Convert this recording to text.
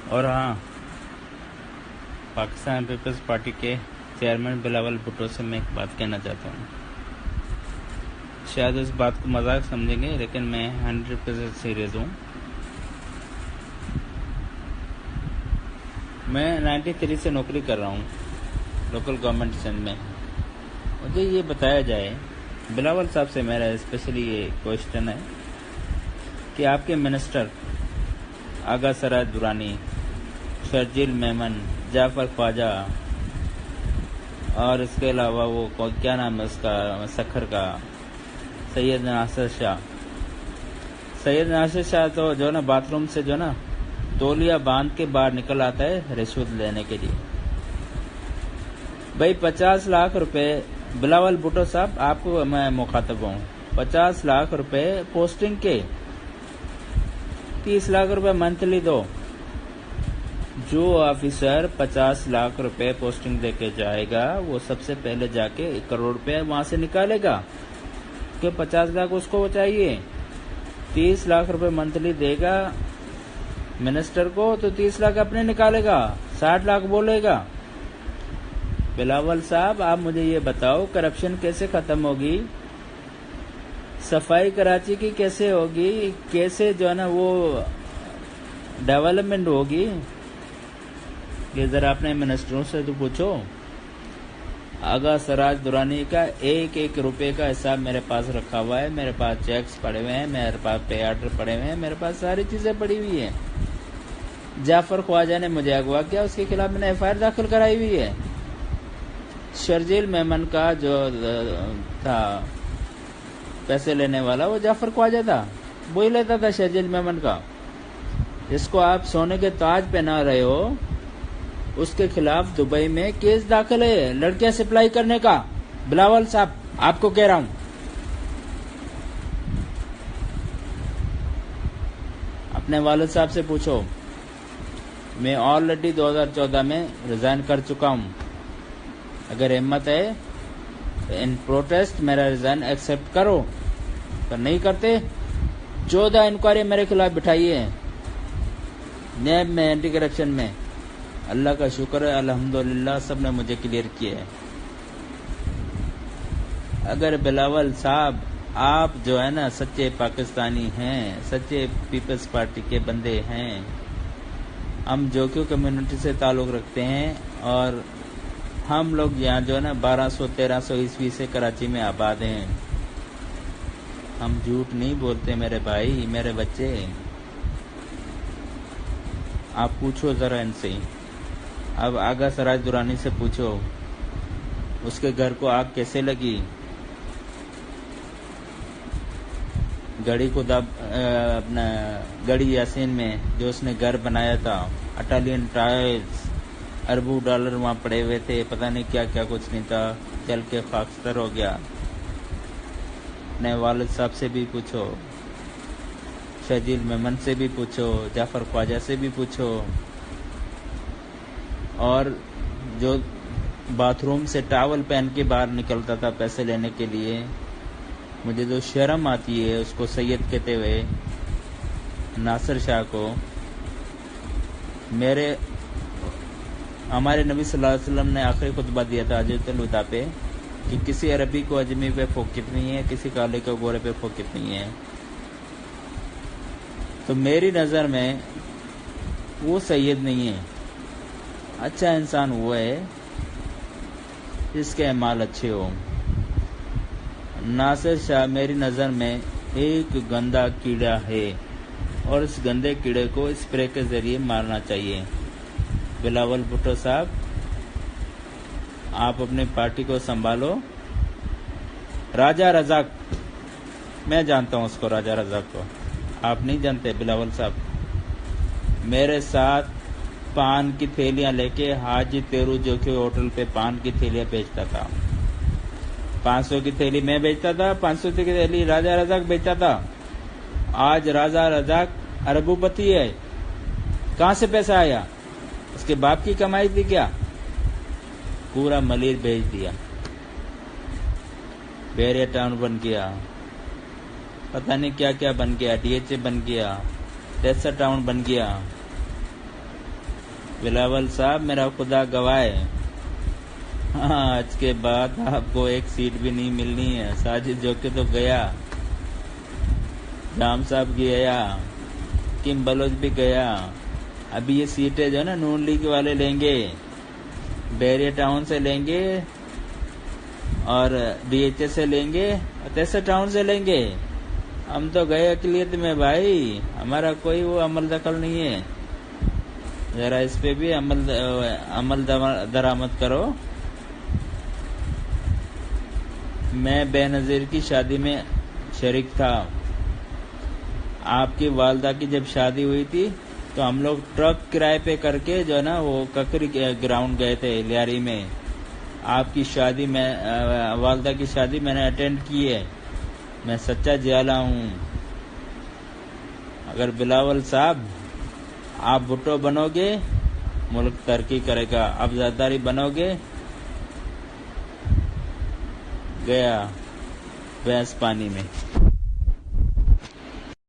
اور ہاں، Pakistan Peoples party کے چیئرمین بلاول بھٹو سے میں ایک بات کہنا چاہتا ہوں. شاید اس بات کو مذاق سمجھیں گے، لیکن میں 100% سیریس ہوں. میں 93 سے نوکری کر رہا ہوں لوکل گورنمنٹ سندھ میں. مجھے یہ بتایا جائے، بلاول صاحب سے میرا اسپیشلی یہ کوشچن ہے کہ آپ کے منسٹر آغا سراج درانی، شرجیل میمن، جعفر خواجہ، اور اس کے علاوہ وہ کیا نام ہے اس کا سکھر کا، سید ناصر شاہ تو جو نا باتھ روم سے جو نا تولیہ باندھ کے باہر نکل آتا ہے رشوت لینے کے لیے. بھائی 50 لاکھ روپے بلاول بھٹو صاحب، آپ کو میں مخاطب ہوں. 50 لاکھ روپے پوسٹنگ کے، 30 لاکھ روپے منتھلی دو. جو آفیسر 50 لاکھ روپے پوسٹنگ دے کے جائے گا وہ سب سے پہلے جا کے 1 کروڑ روپے وہاں سے نکالے گا کہ 50 لاکھ اس کو چاہیے. 30 لاکھ روپے منتھلی دے گا منسٹر کو تو 30 لاکھ اپنے نکالے گا، 60 لاکھ بولے گا. بلاول صاحب آپ مجھے یہ بتاؤ، کرپشن کیسے ختم ہوگی؟ صفائی کراچی کی کیسے ہوگی؟ کیسے جو ہے نا وہ ڈیولپمنٹ ہوگی؟ یہ ذرا اپنے منسٹروں سے تو پوچھو. آغا سراج درانی کا 1 روپے کا حساب میرے پاس رکھا ہوا ہے، میرے پاس چیکس پڑے ہوئے ہیں، میرے پاس پے آرڈر پڑے ہوئے ہیں، میرے پاس ساری چیزیں پڑی ہوئی ہیں. جعفر خواجہ نے مجھے اغوا کیا، اس کے خلاف میں نے ایف آئی آر داخل کرائی ہوئی ہے. شرجیل میمن کا جو تھا پیسے لینے والا وہ جعفر خواجہ تھا، وہی لیتا تھا شرجیل میمن کا. جس کو آپ سونے کے تاج پہنا رہے ہو اس کے خلاف دبئی میں کیس داخل ہے لڑکیاں سپلائی کرنے کا. بلاول صاحب آپ کو کہہ رہا ہوں، اپنے والد صاحب سے پوچھو. میں آلریڈی 2014 میں ریزائن کر چکا ہوں. اگر ہمت ہے ان پروٹیسٹ میرا ریزائن ایکسیپٹ کرو، پر نہیں کرتے 14 انکوائری میرے خلاف بٹھائی ہے نیب میں، اینٹی کرپشن میں. اللہ کا شکر ہے، الحمدللہ سب نے مجھے کلیئر کیا ہے. اگر بلاول صاحب آپ جو ہے نا سچے پاکستانی ہیں، سچے پیپلز پارٹی کے بندے ہیں، ہم جوکیو کمیونٹی سے تعلق رکھتے ہیں اور ہم لوگ یہاں جو ہے نا 1200-1300 عیسوی سے کراچی میں آباد ہیں. ہم جھوٹ نہیں بولتے میرے بھائی، میرے بچے. آپ پوچھو ذرا ان سے. اب آغا سراج درانی سے پوچھو اس کے گھر کو آگ کیسے لگی. اپنا گڑی یاسین میں جو اس نے گھر بنایا تھا، اٹالین ٹائلز، اربوں ڈالر وہاں پڑے ہوئے تھے، پتہ نہیں کیا کیا کچھ نہیں تھا، چل کے خاکستر ہو گیا. اپنے والد صاحب سے بھی پوچھو، شرجیل میمن سے بھی پوچھو، جعفر خواجہ سے بھی پوچھو. اور جو باتھ روم سے ٹاول پہن کے باہر نکلتا تھا پیسے لینے کے لیے، مجھے جو شرم آتی ہے اس کو سید کہتے ہوئے، ناصر شاہ کو. ہمارے نبی صلی اللہ علیہ وسلم نے آخری خطبہ دیا تھا حجۃ الوداع پہ کہ کسی عربی کو اجمی پہ فوقیت نہیں ہے، کسی کالے کو گورے پہ فوقیت نہیں ہے. تو میری نظر میں وہ سید نہیں ہے. اچھا انسان وہ ہے جس کے اعمال اچھے ہوں. ناصر شاہ میری نظر میں ایک گندا کیڑا ہے اور اس گندے کیڑے کو اسپرے کے ذریعے مارنا چاہیے. بلاول بھٹو صاحب آپ اپنی پارٹی کو سنبھالو. راجہ رزاق، میں جانتا ہوں اس کو، راجہ رزاق کو آپ نہیں جانتے. بلاول صاحب میرے ساتھ پان کی تھیلیاں لے کے حاجی تیرو جو کہ ہوٹل پہ پان کی تھیلیاں بیچتا تھا. 500 کی تھیلی میں بیچتا تھا، 500 کی تھیلی راجہ رزاق بیچتا تھا. آج راجہ رزاق اربوں پتی ہے. کہاں سے پیسہ آیا؟ اس کے باپ کی کمائی تھی کیا؟ پورا ملیر بیچ دیا، بیریا ٹاؤن بن گیا، پتہ نہیں کیا کیا بن گیا، ڈی ایچ اے بن گیا، ٹیسا ٹاؤن بن گیا. بلاول صاحب میرا خدا گواہ ہے، آج کے بعد آپ کو ایک سیٹ بھی نہیں ملنی ہے۔ ساجد جوکے تو گیا، جام صاحب گیا، کم بلوچ بھی گیا۔ ابھی یہ سیٹیں جو ہے نا نون لیگ والے لیں گے، بیریا ٹاؤن سے لیں گے اور ڈی ایچ ایس سے لیں گے اور تیسرا ٹاؤن سے لیں گے۔ ہم تو گئے اقلیت میں بھائی، ہمارا کوئی وہ عمل دخل نہیں ہے۔ ذرا اس پہ بھی عمل درآمد کرو۔ میں بے نظیر کی شادی میں شریک تھا۔ آپ کی والدہ کی جب شادی ہوئی تھی تو ہم لوگ ٹرک کرائے پہ کر کے جو ہے نا وہ ککری گراؤنڈ گئے تھے لیاری میں۔ آپ کی شادی میں والدہ کی شادی میں نے اٹینڈ کی ہے، میں سچا جیالا ہوں۔ اگر بلاول صاحب آپ بھٹو بنو گے ملک ترقی کرے گا، اب زرداری بنو گے گیا بھینس پانی میں۔